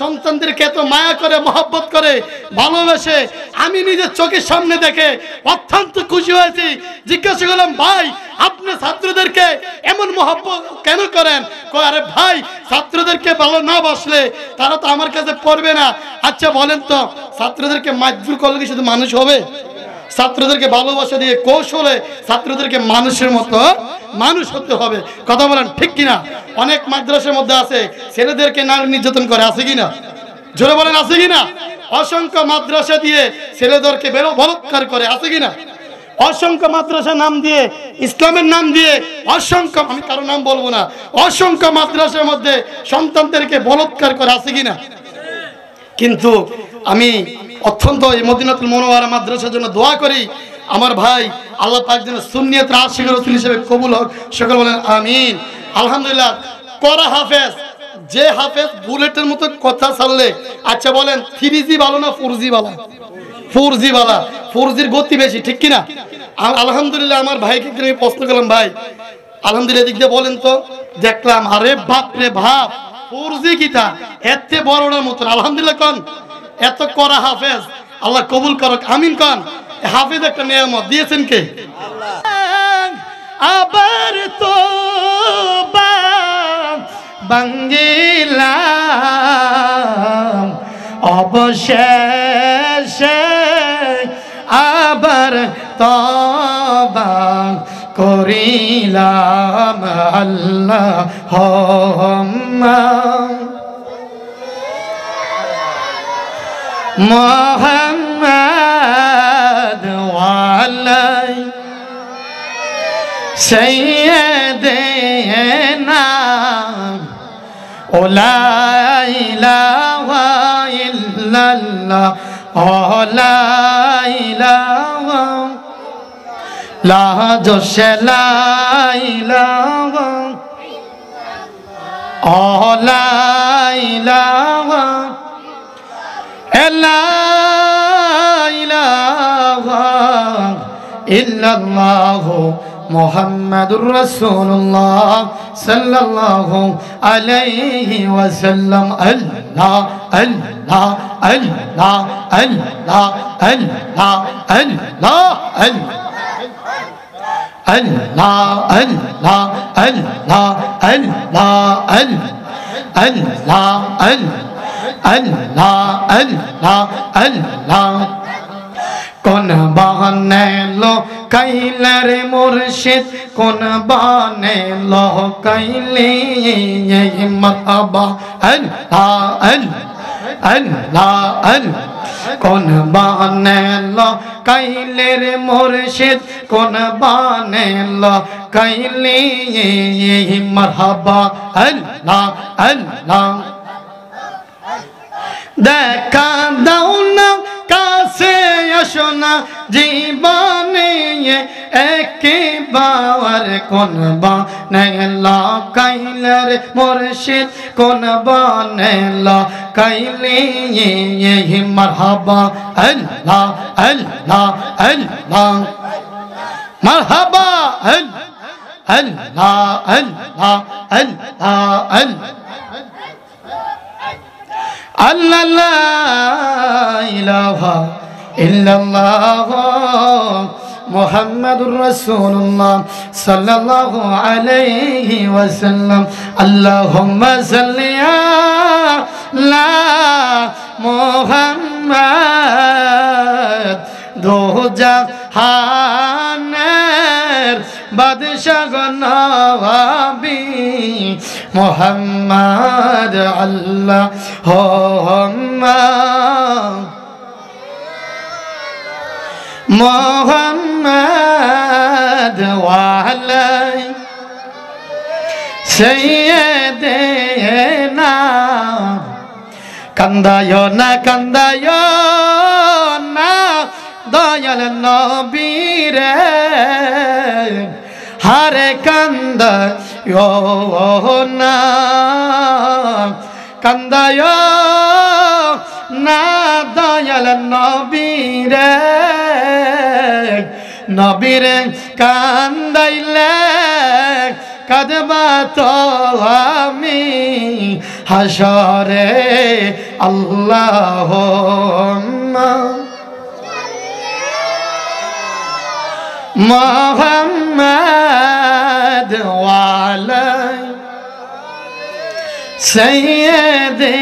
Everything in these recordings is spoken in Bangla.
সন্তানদেরকে এত মায়া করে মহব্বত করে ভালোবাসে আমি নিজের চোখের সামনে দেখে অত্যন্ত খুশি হয়েছি। জিজ্ঞাসা করলাম ভাই আপনি ছাত্রদেরকে এমন মহব্বত কেন করেন? কয় আরে ভাই ছাত্রদেরকে ভালো না বাসলে তারা তো আমার কাছে পড়বে না। আচ্ছা বলেন তো ছাত্রদেরকে মাজবুর করলে কি শুধু মানুষ হবে? ছাত্রদেরকে ভালোবাসা দিয়ে কৌশলে ছাত্রদেরকে মানুষের মতো মানুষ হতে হবে। কথা বলেন ঠিক কিনা? অনেক মাদ্রাসার মধ্যে আছে ছেলেদেরকে নারী নির্যাতন করে, আছে কিনা? জোরে বলেন আছে কিনা? অসংখ্য মাদ্রাসা দিয়ে ছেলেদেরকে বলাৎকার করে, আছে কিনা? অসংখ্য মাদ্রাসা নাম দিয়ে ইসলামের নাম দিয়ে অসংখ্য, আমি কারো নাম বলবো না, অসংখ্য মাদ্রাসার মধ্যে সন্তানদেরকে বলাৎকার করে, আছে কিনা? কিন্তু আমি অত্যন্ত এই মদিনাতুল মুনাওয়ারা মাদ্রাসার জন্য দোয়া করি আমার ভাই আল্লাহ পাক যেন সুন্নিয়তের আশিক রাসূল হিসেবে কবুল হোক। সকল বলেন আমিন। আলহামদুলিল্লাহ। করা হাফেজ, যে হাফেজ বুলেটের মতো কথা ছাড়লে, আচ্ছা বলেন 3G ভালো না 4G ভালো? 4G ভালো। 4Gর গতি বেশি, ঠিক কিনা? আলহামদুলিল্লাহ। আমার ভাইকে আমি প্রশ্ন করলাম ভাই আলহামদুলিল্লাহ দিক দিয়ে বলেন তো, দেখলাম আরে বাপ রে বাপ 4G কিটা এত বড়টার মতন। আলহামদুলিল্লাহ কোন এত করা হাফেজ, আল্লাহ কবুল করুক, আমিন কোন। হাফেজ একটা নিয়ামত দিয়েছেন কে? আল্লাহ। আবার তো বাঙ্গিলাম অবশেষে, আবার তওবা করিলাম আল্লাহুম্মা মুহাম্মাদ ওয়ালাই সাইয়্যিদিনা লা ইলাহা ইল্লাল্লাহ লা ইলাহা লা জোশে লা ইলাহা লা ইলাহা লা ইলাহা ইল্লাল্লাহ মুহাম্মাদুর রাসূলুল্লাহ সাল্লাল্লাহু আলাইহি ওয়াসাল্লাম। আল্লাহ আল্লাহ আল্লাহ আল্লাহ আল্লাহ আল্লাহ আল্লাহ আল্লাহ আল্লাহ আল্লাহ আল্লাহ আল্লাহ আল্লাহ। কোন বাহানে লো কাইলার মুর্শিদ, কোন বাহানে লো কাইলি মারহাবা আল্লাহ আল্লাহ আল্লাহ। কোন বাহানে লো কাইলের মুর্শিদ, কোন বাহানে লো কাইলি মারহাবা আল্লাহ আল্লাহ। দেখা দাও না কাছে আসো না জীবনে একবার, কোন বাহানে লো কাইলের মুর্শিদ, কোন বাহানে লো কাইলি মারহাবা আল্লাহ আল্লাহ আল্লাহ মারহাবা আল্লাহ আল্লাহ আল্লাহ আল্লাহ লা ইলাহা ইল্লাল্লাহ মুহাম্মাদুর রাসূলুল্লাহ সাল্লাল্লাহু আলাইহি ওয়াসাল্লাম। আল্লাহুম্মা সাল্লি আলা মুহাম্মাদ, দো জাহানের বাদশাহ নবী মুহাম্মদ আল্লাহুম্মা মুহাম্মদ ওয়ালাই সাইয়্যিদিনা। কান্দায় না দয়াল নবী রে, হারে কান্দায় না দয়াল নবী রে, নবী রে কান্দাইলে কাঁদবা তো আমি, হাসরে আল্লাহুম্মা মুহাম্মাদ ওয়া আলা সাইয়্যিদিনা।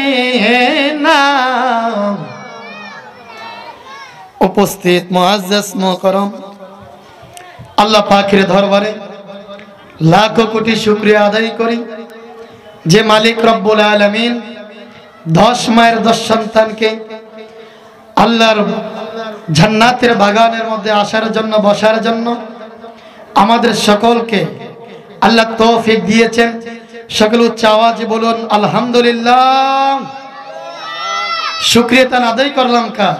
উপস্থিত মুআজ্জাজ মুকরম, আল্লাহ পাকের দরবারে লাখো কোটি শুকরিয়া আদায় করি যে মালিক রব্বুল আলামিন 10 মায়ের 10 সন্তানকে আল্লাহর জান্নাতের বাগানের মধ্যে আসার জন্য, বসার জন্য আমাদের সকলকে আল্লাহ তৌফিক দিয়েছেন। সকল উচ্চ আওয়াজে বলুন আলহামদুলিল্লাহ। শুকরিয়া তান আদায় করলাম কার?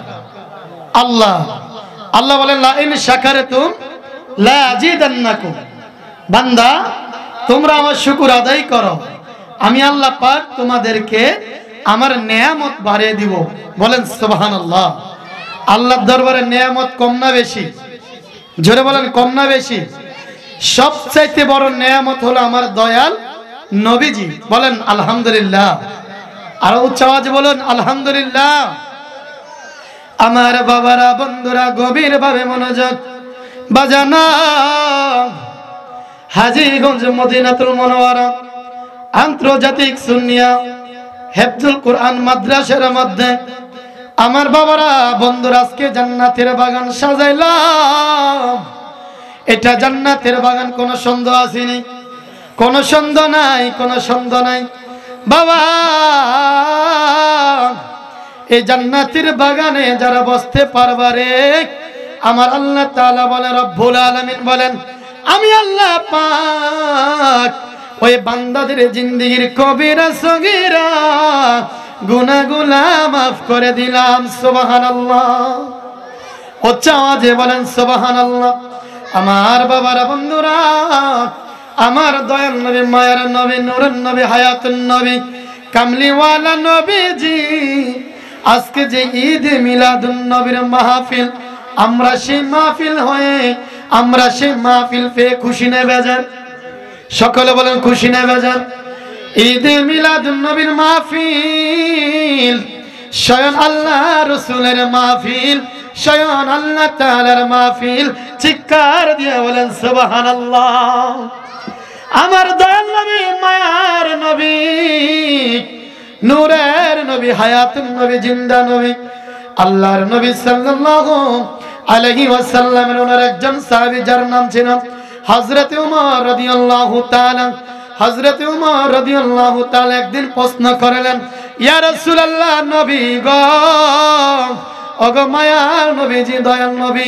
আল্লাহ। আল্লাহ বলেন লা ইন শাকারতুম লা আযীদান্নাকুম। বান্দা তোমরা আমার শুকর আদায় করো, আমি আল্লাহ পাক তোমাদেরকে আমার নেয়ামত বাড়িয়ে দিব। বলেন সুবহানাল্লাহ। আল্লাহর দরবারে নেয়ামত কম না বেশি? জোরে বলেন কম না বেশি? সবচাইতে বড় নেয়ামত হলো আমার দয়াল নবীজি। বলেন আলহামদুলিল্লাহ। আর উচ্চ আওয়াজে বলুন আলহামদুলিল্লাহ। আমার বাবারা, বন্ধুরা, গভীর ভাবে মনোযোগ বাজানা। হাজীগঞ্জ মদিনাতুল মুনাওয়ারা আন্তর্জাতিক সুন্নিয়া হেফজুল কোরআন মাদ্রাসার মধ্যে আমার বাবারা, বন্ধুরা, আজকে জান্নাতের বাগান সাজাইলাম। এটা জান্নাতের বাগান, কোনো সন্দেহ আসেনি? কোনো সন্দেহ নাই, কোনো সন্দেহ নাই বাবা। এই জান্নাতের বাগানে যারা বসতে পারবারে, আমার আল্লাহ তাআলা বলেন, রব্বুল আলামিন বলেন, আমি আল্লাহ পাক ওই বান্দাদের জিন্দেগির কবিরা সগীরা গুনাহগুলা মাফ করে দিলাম। সুবহানাল্লাহ। উচ্চ আওয়াজে বলেন সুবহানাল্লাহ। আমার বাবারা, বন্ধুরা, আমার দয়াল নবী, মায়ের নবী, নূরের নবী, হায়াতুন নবী, কামলিওয়ালা নবীজি আজকে যে ঈদ মিলাদুন নবীর মাহফিল, আমরা সেই মাহফিল হয়ে, আমরা সেই মাহফিল পেয়ে খুশি না বেজার? সকলে বলেন খুশি না বেজার? ঈদ মিলাদুন নবীর মাহফিল স্বয়ং আল্লাহ রাসূলের মাহফিল, স্বয়ং আল্লাহ তাআলার মাহফিল। চিৎকার দিয়ে বলেন সুবহানাল্লাহ। আমার দয়াল নবী, মায়ার নবী, নূরের নবী, হায়াতুন নবী, জিন্দা নবী, আল্লাহর নবী সাল্লাল্লাহু আলাইহি ওয়াসাল্লামের ওনার একজন সাহাবী যার নাম ছিল হযরত উমর রাদিয়াল্লাহু তাআলা। হযরত উমর রাদিয়াল্লাহু তাআলা একদিন প্রশ্ন করলেন, ইয়া রাসূলুল্লাহ, নবী গো, ওগো মায়ার নবীজি, দয়াল নবী,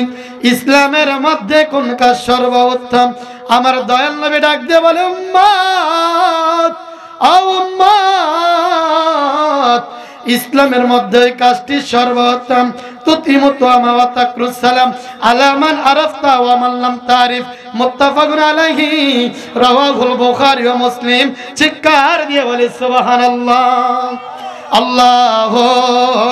ইসলামের মধ্যে কোন কাজ সর্বোত্তম? আমার দয়াল নবী ডাক দিয়ে বলে, উম্মত, ও উম্মত, ইসলামের মধ্যে ওই কাজটি সর্বোত্তম। তুতিমুতু আমা তাকরুস সালাম আলা মান আরাফতা ওয়া মান লাম তারিফ। মুত্তাফাকুন আলাইহি, রাওয়াহুল বুখারী ওয়া মুসলিম। চিৎকার দিয়ে বলে সুবহানাল্লাহ। আল্লাহুম্মা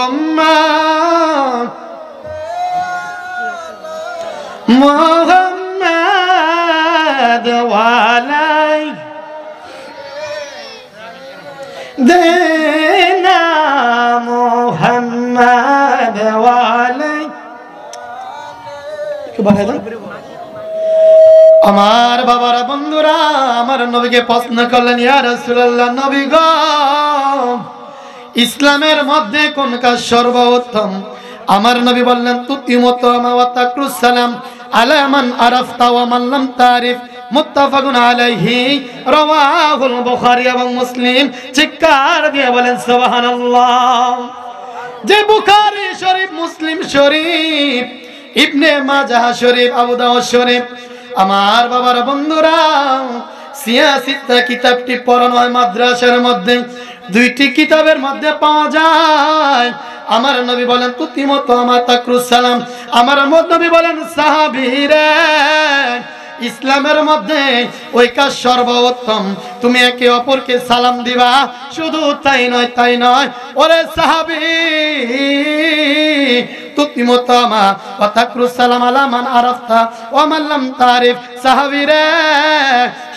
মুহাম্মাদ ওয়া আলাই দেনা মুহাম্মাদ ওয়া আলাই। আমার বাবারা, বন্ধুরা, আমার নবীকে প্রশ্ন করলেন, ইয়া রাসূলুল্লাহ, নবী গো, ইসলামের মধ্যে কোন কাজ সর্বোত্তম? আমার নবী বললেন, তুতিমুতু আমা ওয়া তাকরুস সালাম আলা মান আরাফতা ওয়া মান লাম তারিফ। মুত্তাফাকুন আলাইহি, রাওয়াহুল বুখারী এবং মুসলিম। চিৎকার দিয়ে বলেন সুবহানাল্লাহ। যে বুখারী শরীফ, মুসলিম শরীফ, ইবনে মাজাহ শরীফ, আবু দাউদ শরীফ, আমার বাবার বন্ধুরা, সিয়াসিতা কিতাবটি পড়ানো হয় মাদ্রাসার মধ্যে। দুইটি কিতাবের মধ্যে পাওয়া যায়। আমার নবী বলেন, তুতিমুতু আমা তাকরুস সালাম। আমার নবী বলেন, সাহাবীরা, ইসলামের মধ্যে ওই কাজ সর্বোত্তম, তুমি একে অপরকে সালাম দিবা। শুধু তাই নয়, তাই নয়, ওরে সাহাবী, তুতিমু তামা ওয়া তাকরুস সালাম আলা মান আরাফতা ওয়া মান লাম তারিফ। সাহাবী রে,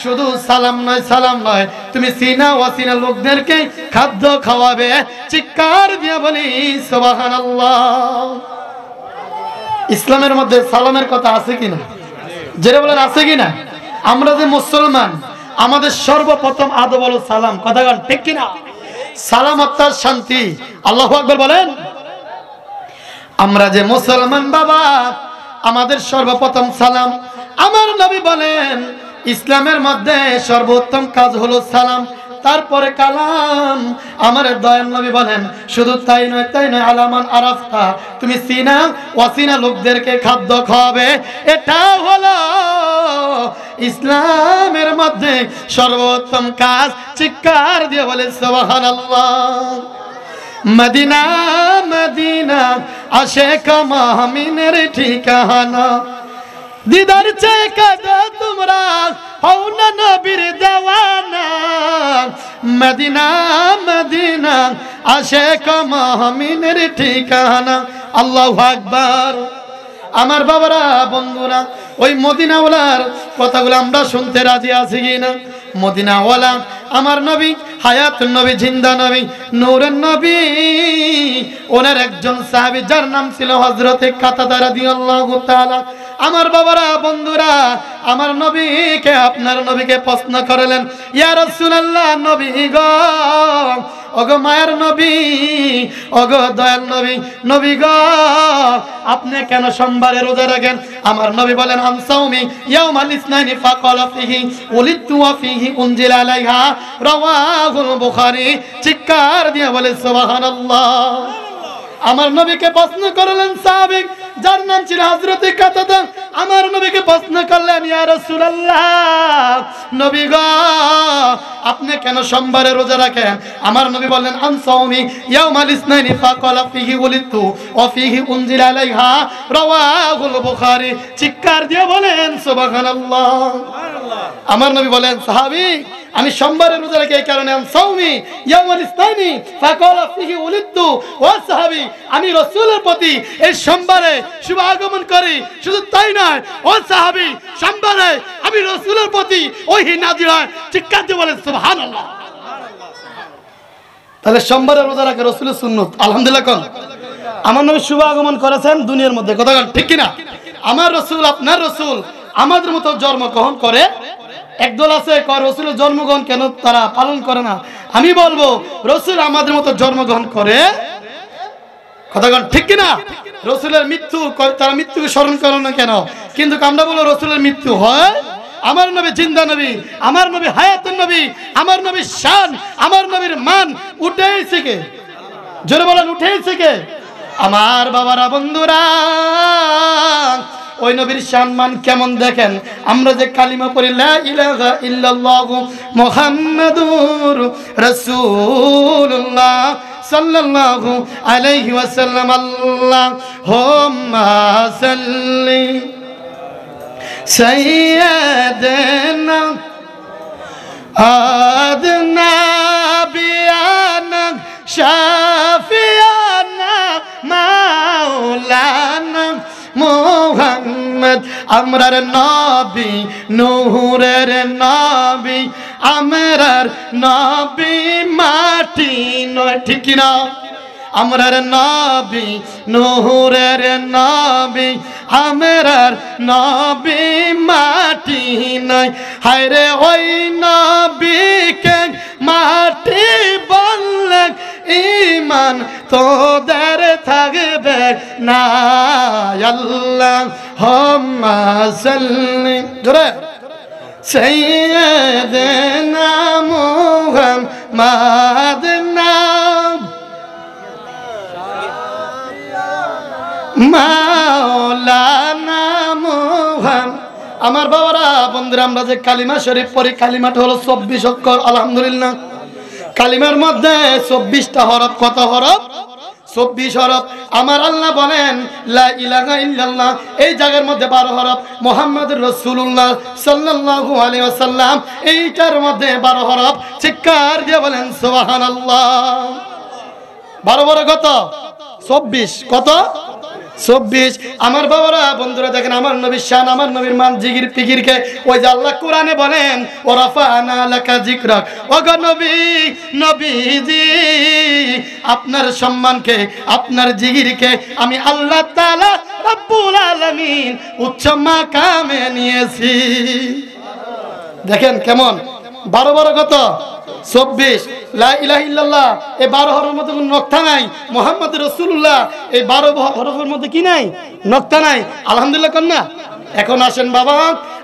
শুধু সালাম নয়, তুমি সিনা ওয়াসিনা লোকদেরকে খাদ্য খাওয়াবে। চিৎকার দিয়ে বলি সুবহানাল্লাহ। ইসলামের মধ্যে সালামের কথা আছে কিনা? যেটা বলেন আছে কিনা? আমরা যে মুসলমান, আমাদের সর্বপ্রথম আদব হলো সালাম। কথা বলেন ঠিক কিনা? সালাম অর্থাৎ শান্তি। আল্লাহু আকবার বলেন। আমরা যে মুসলমান বাবা, আমাদের সর্বপ্রথম সালাম। আমার নবী বলেন ইসলামের মধ্যে সর্বোত্তম কাজ হলো সালাম, তারপরে কালাম। আমার দয়াল নবী বলেন শুধু তাই নয় আলামান আরাফতা, তুমি সিনা ওয়াসিনা লোকদেরকে খাদ্য খাওয়াবে। এটা হলো ইসলামের মধ্যে সর্বোত্তম কাজ। চিৎকার দিয়ে বলে সুবহানাল্লাহ। মদিনা মদিনা আশিক মুমিনের ঠিকানা, দিদার চেয়ে কাঁদো তোমরা হও না নবীর দেওয়ানা। মদিনা মদিনা আশিক মুমিনের ঠিকানা। আল্লাহু আকবার। আমার বাবারা, বন্ধুরা, ওই মদিনাওয়ালার কথাগুলো আমরা শুনতে রাজি আছি কিনা? মদিনাওয়ালা আমার নবী, হায়াতুন নবী, জিন্দা নবী, নূরের নবী। ওনার একজন সাহাবী যার নাম ছিল হযরতে কাতাদা রাদিয়াল্লাহু তাআলা। আমার বাবারা, বন্ধুরা, আমার নবীকে, আপনার নবীকে প্রশ্ন করলেন, ইয়া রাসূলুল্লাহ, নবী গো, ওগো মায়ের নবী, ওগো দয়াল নবী, নবী গো, আপনি কেন সোমবারে রোজা রাখেন? আমার নবী বলেন আনসাউমি ইয়াউমাল ইসনাইনি ফাকালা ফিহি উলিদতু ওয়া ফিহি উনজিলা আলাইহা, রাওয়াহুল বুখারী। চিৎকার দিয়ে বলে সুবহানাল্লাহ। আমার নবীকে প্রশ্ন করলেন সাহাবী যার নাম ছিল হযরতে কাতাদা। আমার নবীকে প্রশ্ন করলেন, ইয়া রাসূলুল্লাহ, নবী গো, আপনি কেন সোমবারে রোজা রাখেন? আমার নবী বললেন আনসাউমি ইয়াউমাল ইসনাইনি ফাকালা ফিহি উলিদতু ওয়া ফিহি উনজিলা আলাইহা, রাওয়াহুল বুখারী। চিৎকার দিয়ে বলেন সুবহানাল্লাহ। আমার নবী বলেন সাহাবী, আমি সোমবারে রোজা রাখি এই কারণে, আনসাউমি ইয়াউমাল ইসনাইনি ফাকালা ফিহি উলিদতু। ও সাহাবী, আমি রাসূলের প্রতি এই সোমবারে শুভ আগমন করি। শুধু তাই নয়, ও সাহাবী, সোমবারে আমি রাসূলের প্রতি ওহী নাযিল হয়। চিৎকার দিয়ে বলেন সুবহানাল্লাহ। তাহলে সোমবারে রোজা রাখা রাসূলের সুন্নাত। আলহামদুলিল্লাহ কোন আমার নবী শুভ আগমন করেছেন দুনিয়ার মধ্যে। কথা ঠিক কিনা? আমার রাসূল, আপনার রাসূল আমাদের মতো জন্মগ্রহণ করে। একদল আছে রাসূলের জন্মগ্রহণ কেন তারা পালন করে না? আমি বলবো রাসূল আমাদের মতো জন্মগ্রহণ করে। কথা ঠিক কিনা? রাসূলের মৃত্যু, তারা মৃত্যুকে স্মরণ করে না কেন? কিন্তু আমরা বলবো রাসূলের মৃত্যু হয়। আমার নবী জিন্দা নবী, আমার নবী হায়াতুন নবী, আমার নবীর শান, আমার নবীর মান উঠেছে কে? জোরে বলেন উঠেছে কে? আমার বাবারা, বন্ধুরা, ওই নবীর সম্মান কেমন দেখেন। আমরা যে কালিমা পড়ি লা ইলাহা ইল্লাল্লাহু মুহাম্মাদুর রাসূলুল্লাহ সাল্লাল্লাহু আলাইহি ওয়াসাল্লাম, আল্লাহুম্মা সাল্লি সাইয়্যিদানা আদনা বিয়ানা শাফিয়ানা মাওলানা মুহাম্মদ, আমরার নবী, নূরের নবী, আমরার নবী মাটি নয়। ঠিক না? আমরার নবী, নূরের নবী, আমরার নবী মাটি নয়। হায় রে, ওই নবীকে মাটি বললে ঈমান তোদের থাকবে না। আল্লাহুম্মা সাল্লি জোরে সাইয়্যিদানা মুহাম্মাদ মাওলানা মুহাম্মদ। আমার বাবারা, বন্ধুরা, আমরা যে কালিমা শরীফ পড়ি, কালিমাটা হলো 24 অক্ষর। আলহামদুলিল্লাহ, কালিমার মধ্যে 24টা হরফ। কত হরফ? 24 হরফ। আমার আল্লাহ বলেন লা ইলাহা ইল্লাল্লাহ, এই জায়গার মধ্যে 12 হরফ। মুহাম্মাদুর রাসূলুল্লাহ সাল্লাল্লাহু আলাইহি ওয়াসাল্লাম, এইটার মধ্যে 12 হরফ। চিৎকার দিয়ে বলেন সুবহানাল্লাহ। 12 কত? 24। কত? 24 আমার বাবারা বন্ধুরা দেখেন আমার নবীর শান আমার নবীর মান জিগির পিগিরকে ওই যে আল্লাহ কোরআনে বলেন ওরাফানা লাকা যিকরাক ওগো নবী নবীজি আপনার সম্মানকে আপনার জিগিরকে আমি আল্লাহ তাআলা রব্বুল আলামিন উচ্চ মাকামে নিয়েছি। দেখেন কেমন 12 কত 24 লা ইলাহা ইল্লাল্লাহ এই 12 হরফের মধ্যে কোনো নকতা নাই। মুহাম্মদ রাসূলুল্লাহ এই 12 হরফের মধ্যে কি নাই নকতা নাই। আলহামদুলিল্লাহ কন্যা। এখন আসেন বাবা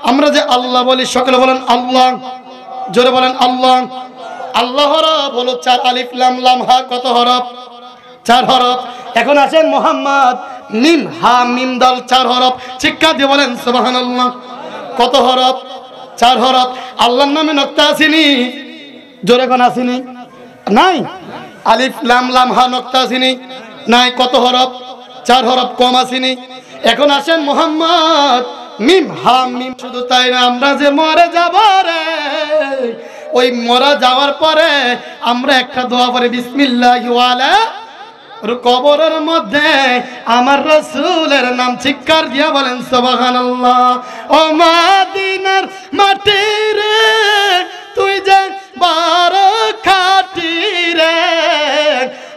আমরা যে আল্লাহ বলি সকলে বলেন আল্লাহ, জোরে বলেন আল্লাহ। আল্লাহ হরফ হলো 4 আলিফ লাম লাম হা কত হরফ 4 হরফ। এখন আসেন মুহাম্মদ মিম হা মিম দাল 4 হরফ চিৎকার দিয়ে বলেন সুবহানাল্লাহ কত হরফ 4 হরফ। আল্লাহর নামে নকতা আসেনি জোরে কোন আসেনি নাই। আলিফ লাম লাম হা নকতা আসেনি নাই কত হরফ 4 হরফ কম আসেনি। এখন আসেন মুহাম্মদ মিম হা মিম। শুধু তাই না আমরা যে মরে যাব রে ওই মরা যাওয়ার পরে আমরা একটা দোয়া পড়ি বিসমিল্লাহি ওয়ালা কবরের মধ্যে আমার রাসূলের নাম চিৎকার দিয়া বলেন সুবহানাল্লাহ। ও মদিনার মাটি রে তুই যে বড় খাঁটি রে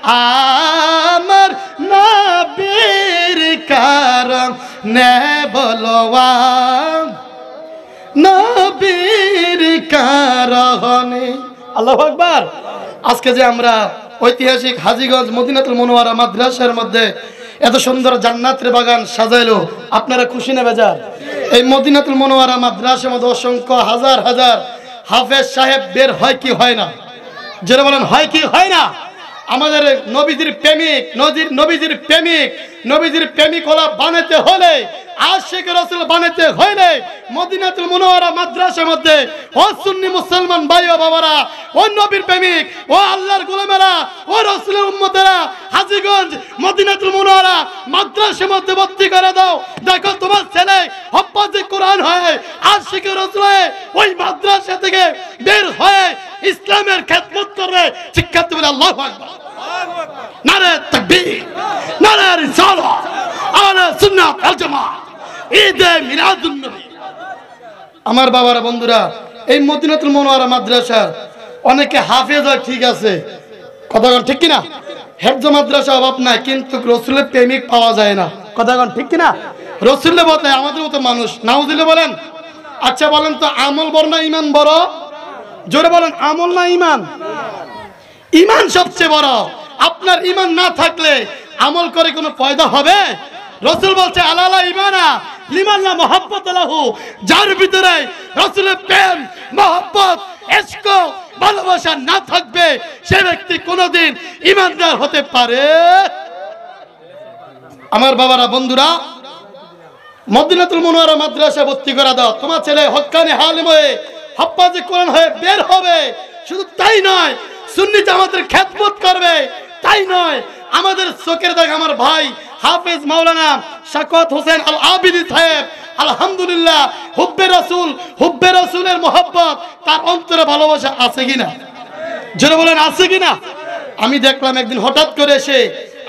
আমার নবীর কারণে বলওয়া নবীর কারণে আল্লাহু আকবার। আজকে যে আমরা ঐতিহাসিক হাজীগঞ্জ মদিনাতুল মুনাওয়ারা মাদ্রাসার মধ্যে এত সুন্দর জান্নাতের বাগান সাজাইলো আপনারা খুশি না বেজার? এই মদিনাতুল মুনাওয়ারা মাদ্রাসার মধ্যে অসংখ্য হাজার হাজার হাফেজ সাহেব বের হয় কি হয় না? যারা বলেন হয় কি হয় না? আমাদের নবীজির প্রেমিক নবীজির প্রেমিক হলা বানাতে হলে আশিক রাসূল বানাতে হলে মদিনাতুল মুনাওয়ারা মাদ্রাসার মধ্যে ও সুন্নি মুসলমান ভাই ও বাবারা ও নবীর প্রেমিক ও আল্লাহর গোলামেরা ও রাসূলের উম্মতেরা হাজীগঞ্জ মদিনাতুল মুনাওয়ারা মাদ্রাসার মধ্যে ভর্তি করে দাও। দেখো তোমার ছেলে হাফেজ কোরআন হয় আশিক রাসূল ওই মাদ্রাসা থেকে বের হয়ে ইসলামের খেদমত করবে। শিক্ষা দেবে আল্লাহু আকবার নারে তাকবীর নারে রিসালাত আহলে সুন্নাত ওয়াল জামাত ঈদে মিলাদুন নবী। আমার বাবারা বন্ধুরা এই মদিনাতুল মুনাওয়ারা মাদ্রাসার অনেকে হাফেজ হয় ঠিক আছে কথা ঠিক কি না? হেফজ মাদ্রাসা অভাব নাই কিন্তু রাসূলের প্রেমিক পাওয়া যায় না কথা ঠিক কি না? রাসূলের মতো আমাদের মতো মানুষ নাউযুবিল্লাহ বলেন। আচ্ছা বলেন তো আমল বড় না ঈমান বড়? জোরে বলেন আমল না ঈমান? ঈমান সবচেয়ে বড়। আপনার ঈমান না থাকলে আমল করে কোনো ফায়দা হবে? রাসূল বলছে আলালা ঈমানা লিমান লা মুহাব্বত লাহু যার ভিতরে রাসূলের প্রেম মহব্বত ইশক ভালোবাসা না থাকবে সে ব্যক্তি কোনোদিন ঈমানদার হতে পারে? আমার বাবারা বন্ধুরা মদিনাতুল মুনাওয়ারা মাদ্রাসা ভর্তি করে দাও। তোমার ছেলে হক্কানি আলেম হয়ে হাফেজ কোরআন হয়ে বের হবে। শুধু তাই নয় সুন্নি জামাতের খেদমত করবে। তাই নয় আমাদের চোখের দেখা আমার ভাই হাফেজ মাওলানা শাকওয়াত হোসেন আল আবিদি সাহেব আলহামদুলিল্লাহ হুব্বে রাসূলের মহব্বত তার অন্তরে ভালোবাসা আছে কিনা? জোরে বলেন আছে কিনা? আমি দেখলাম একদিন হঠাৎ করে এসে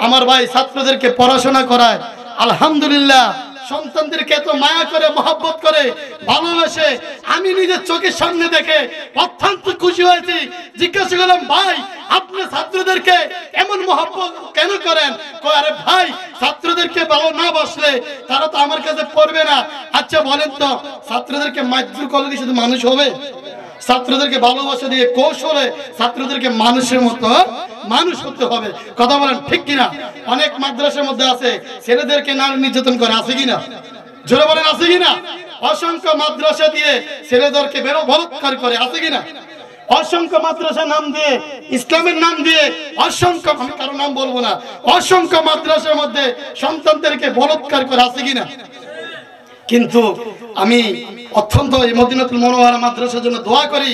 আমার ভাই ছাত্রদেরকে পড়াশোনা করায় আলহামদুলিল্লাহ সন্তানদেরকে এত মায়া করে মহব্বত করে ভালোবাসে আমি নিজের চোখের সামনে দেখে অত্যন্ত খুশি হয়েছি। জিজ্ঞাসা করলাম ভাই আপনি ছাত্রদেরকে এমন মহব্বত কেন করেন? আরে ভাই ছাত্রদেরকে ভালো না বাসলে তারা তো আমার কাছে পড়বে না। আচ্ছা বলেন তো ছাত্রদেরকে মাইজুর করলে কি শুধু মানুষ হবে? ছাত্রদেরকে ভালোবাসা দিয়ে কৌশলে ছাত্রদেরকে মানুষের মতো মানুষ হতে হবে কথা বলেন ঠিক কিনা? অনেক মাদ্রাসার মধ্যে আছে ছেলেদেরকে নারী নির্যাতন করে আছে কিনা? জোরে বলেন আছে কিনা? অসংখ্য মাদ্রাসা দিয়ে ছেলেদেরকে বলাৎকার করে আছে কিনা? অসংখ্য মাদ্রাসা নাম দিয়ে ইসলামের নাম দিয়ে অসংখ্য আমি কারো নাম বলবো না অসংখ্য মাদ্রাসার মধ্যে সন্তানদেরকে বলাৎকার করে আছে কিনা? কিন্তু আমি অত্যন্ত এই মদিনাতুল মুনাওয়ারা মাদ্রাসার জন্য দোয়া করি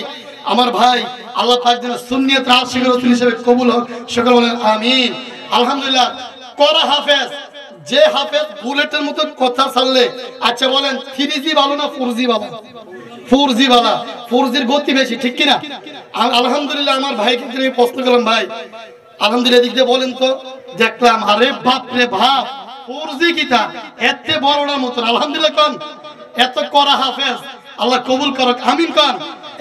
আমার ভাই আল্লাহ পাক যেন সুন্নিয়তের আশিক রাসূল হিসেবে কবুল হোক সকলে বলেন আমিন। আলহামদুলিল্লাহ করা হাফেজ যে হাফেজ বুলেটের মতো কথা ছাড়লে আচ্ছা বলেন 3G ভালো না 4G ভালো? 4G ভালো। 4Gর গতি বেশি ঠিক কিনা? আলহামদুলিল্লাহ আমার ভাইকে আমি প্রশ্ন করলাম ভাই আলহামদুলিল্লাহ দিক দিয়ে বলেন তো দেখলাম আরে বাপ রে বাপ ফরজি কিতা এতে বড়টা মতন আলহামদুলিল্লাহ কোন এত করা হাফেজ আল্লাহ কবুল করুক আমিন কোন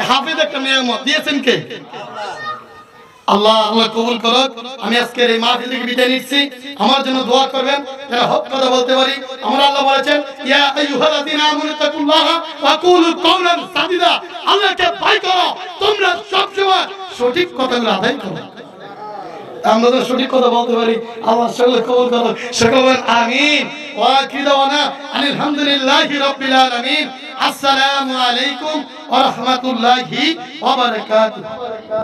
হাফেজ একটা নিয়ামত দিয়েছেন কে আল্লাহ আল্লাহ কবুল করুক আমি আজকের এই মাহফিল থেকে বিদায় নিচ্ছি আমার জন্য দোয়া করবেন যেন হক কথা বলতে পারি আমরা আল্লাহ বলেছেন ইয়া আইয়ুহাল্লাযীনা আমানু তাকুল্লাহা ওয়া কুলু কাওলান সাদীদা আল্লাহকে ভয় করো তোমরা সব সময় সঠিক কথাগুলো আদায় করো আমরা তো সঠিক কথা বলতে পারি আল্লাহ সকলে কবুল করুন সকলে আমিন ওয়া আখিরু দাওয়ানা আলহামদুলিল্লাহি রাব্বিল আলামিন আসসালামু আলাইকুম ওয়া রাহমাতুল্লাহি ওয়া বারাকাতুহু